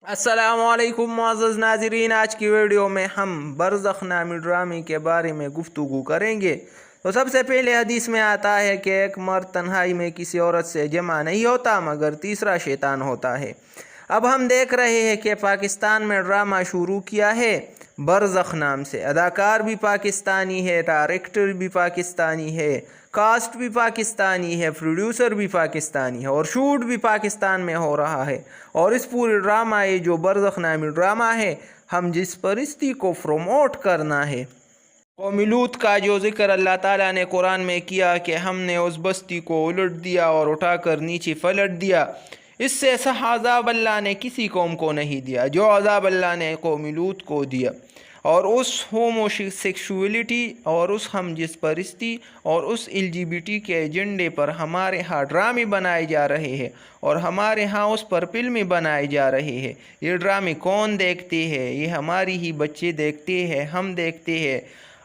अस्सलाम वालेकुम मुअज़्ज़ज़ नाज़रीन। आज की वीडियो में हम बरज़ख नामी ड्रामे के बारे में गुफ्तगू करेंगे। तो सबसे पहले हदीस में आता है कि एक मर्द तन्हाई में किसी औरत से जमा नहीं होता मगर तीसरा शैतान होता है। अब हम देख रहे हैं कि पाकिस्तान में ड्रामा शुरू किया है बरज़ख नाम से। अदाकार भी पाकिस्तानी है, डायरेक्टर भी पाकिस्तानी है, कास्ट भी पाकिस्तानी है, प्रोड्यूसर भी पाकिस्तानी है और शूट भी पाकिस्तान में हो रहा है। और इस पूरे ड्रामा ये जो बरज़ख नामी ड्रामा है, हम जिस परिस्थिति को प्रमोट करना है, कौम लूत का जो ज़िक्र अल्लाह ताला ने कुरान में किया कि हमने उस बस्ती को उलट दिया और उठाकर नीचे पलट दिया, इससे सह अज़ाब अल्लाह ने किसी कौम को नहीं दिया जो अज़ाब अल्लाह ने कौम लूत को दिया। और उस होमोसेक्सुअलिटी और उस हम जिस परिस्थिति और उस LGBT के एजेंडे पर हमारे यहाँ ड्रामे बनाए जा रहे हैं और हमारे यहाँ उस पर फिल्में बनाए जा रहे हैं। ये ड्रामे कौन देखते हैं? ये हमारी ही बच्चे देखते हैं, हम देखते हैं।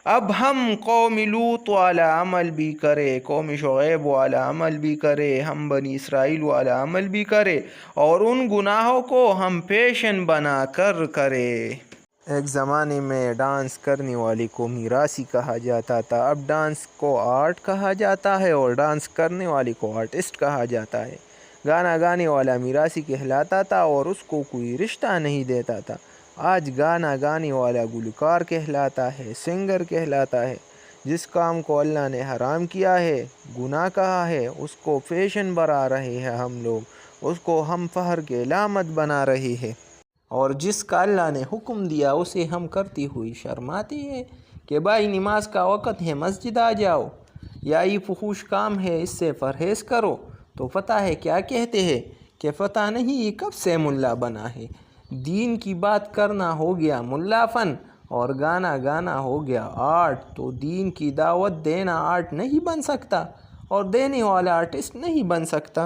अब हम कौम लूत वाला अमल भी करें, कौम शुएब वाला अमल भी करें, हम बनी इसराइल वाला अमल भी करें और उन गुनाहों को हम पैशन बना कर करें। एक ज़माने में डांस करने वाले को मीरासी कहा जाता था, अब डांस को आर्ट कहा जाता है और डांस करने वाले को आर्टिस्ट कहा जाता है। गाना गाने वाला मीरासी कहलाता था और उसको कोई रिश्ता नहीं देता था। आज गाना गाने वाला गुलकार कहलाता है, सिंगर कहलाता है। जिस काम को अल्लाह ने हराम किया है, गुनाह कहा है, उसको फैशन बना रहे हैं हम लोग, उसको हम फहर के लामत बना रहे हैं। और जिसका अल्लाह ने हुक्म दिया उसे हम करती हुई शर्माती है कि भाई नमाज का वक़्त है, मस्जिद आ जाओ, या ये फहूश काम है, इससे परहेज़ करो। तो पता है क्या कहते हैं कि पता नहीं ये कब से मुल्ला बना है। दीन की बात करना हो गया मुल्लाफन और गाना गाना हो गया आर्ट। तो दीन की दावत देना आर्ट नहीं बन सकता और देने वाला आर्टिस्ट नहीं बन सकता।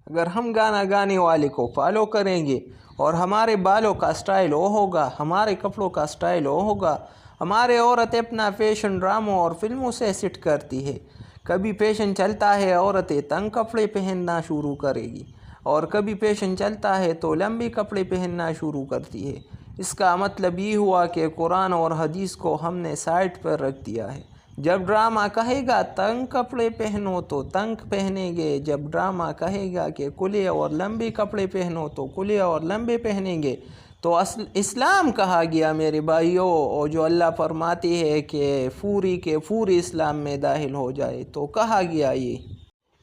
अगर हम गाना गाने वाले को फॉलो करेंगे और हमारे बालों का स्टाइल वो होगा, हमारे कपड़ों का स्टाइल वो होगा। हमारे औरतें अपना फैशन ड्रामों और फिल्मों से सेट करती है। कभी फैशन चलता है औरतें तंग कपड़े पहनना शुरू करेगी और कभी फैशन चलता है तो लंबे कपड़े पहनना शुरू करती है। इसका मतलब ये हुआ कि कुरान और हदीस को हमने साइड पर रख दिया है। जब ड्रामा कहेगा तंग कपड़े पहनो तो तंग पहनेंगे, जब ड्रामा कहेगा कि खुले और लंबे कपड़े पहनो तो खुले और लंबे पहनेंगे। तो इस्लाम कहा गया मेरे भाइयों, और जो अल्लाह फरमाती है कि पूरी के पूरी इस्लाम में दाखिल हो जाए, तो कहा गया ये।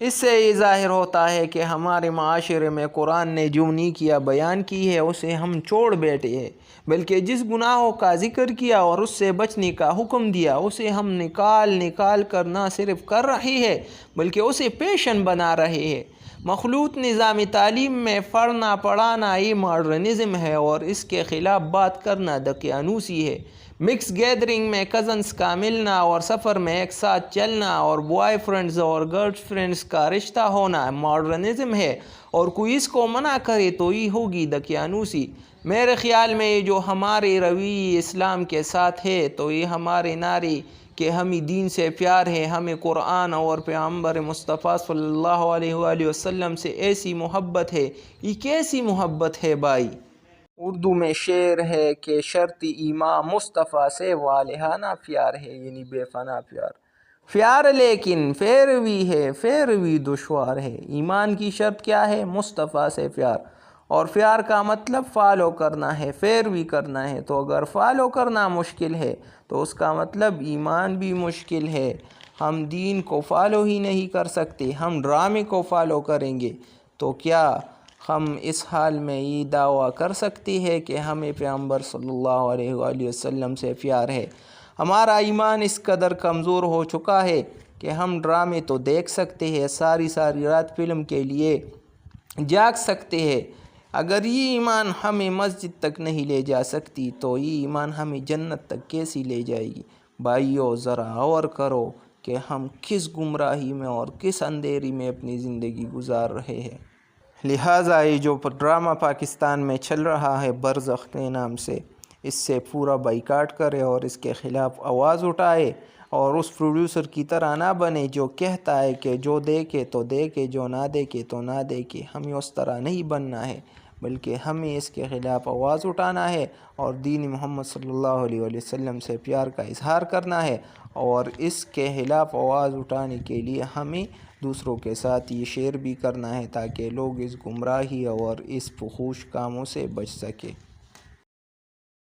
इससे ये ज़ाहिर होता है कि हमारे माशरे में कुरान ने जो नेकियां बयान की है उसे हम छोड़ बैठे हैं, बल्कि जिस गुनाहों का ज़िक्र किया और उससे बचने का हुक्म दिया उसे हम निकाल कर ना सिर्फ कर रहे हैं बल्कि उसे पैशन बना रहे हैं। मखलूत निज़ाम तालीम में पढ़ना पढ़ाना ये मॉडर्निज़म है और इसके ख़िलाफ़ बात करना दकियानूसी है। मिक्स गैदरिंग में कज़न्स का मिलना और सफ़र में एक साथ चलना और बॉयफ्रेंड्स और गर्लफ्रेंड्स का रिश्ता होना मॉडर्निज़म है और कोई इसको मना करे तो ये होगी दकियानूसी। मेरे ख़्याल में ये जो हमारे रवैये इस्लाम के साथ है तो ये हमारे नारे कि हमें दीन से प्यार है, हमें कुरान और पैगम्बर मुस्तफ़ा सल्लल्लाहु अलैहि वसल्लम से ऐसी मोहब्बत है, ये कैसी मोहब्बत है भाई। उर्दू में शेर है कि शर्त ईमान मुस्तफ़ा से वालिहाना प्यार है, यानी बेफना प्यार लेकिन पैरवी है, पैरवी दुश्वार है। ईमान की शर्त क्या है? मुस्तफ़ा से प्यार, और प्यार का मतलब फॉलो करना है, पैरवी करना है। तो अगर फॉलो करना मुश्किल है तो उसका मतलब ईमान भी मुश्किल है। हम दीन को फॉलो ही नहीं कर सकते, हम ड्रामे को फॉलो करेंगे तो क्या हम इस हाल में ये दावा कर सकते हैं कि हमें पैगम्बर सल्लल्लाहु अलैहि वसल्लम से प्यार है? हमारा ईमान इस कदर कमज़ोर हो चुका है कि हम ड्रामे तो देख सकते हैं, सारी सारी रात फिल्म के लिए जाग सकते हैं। अगर ये ईमान हमें मस्जिद तक नहीं ले जा सकती तो ये ईमान हमें जन्नत तक कैसी ले जाएगी? भाइयों ज़रा गौर करो कि हम किस गुमराही में और किस अंधेरी में अपनी ज़िंदगी गुजार रहे हैं। लिहाजा ये जो ड्रामा पाकिस्तान में चल रहा है बरज़ख के नाम से, इससे पूरा बाइकाट करे और इसके ख़िलाफ़ आवाज़ उठाए और उस प्रोड्यूसर की तरह ना बने जो कहता है कि जो देखे तो देखे, जो ना देखे तो ना देखे। हमें उस तरह नहीं बनना है। بلکہ ہمیں اس کے خلاف آواز اٹھانا ہے اور دین محمد صلی اللہ علیہ وسلم سے پیار کا اظہار کرنا ہے، اور اس کے خلاف آواز اٹھانے کے لیے ہمیں دوسروں کے ساتھ یہ شیئر بھی کرنا ہے تاکہ لوگ اس گمراہی اور اس فحش کاموں سے بچ سکیں۔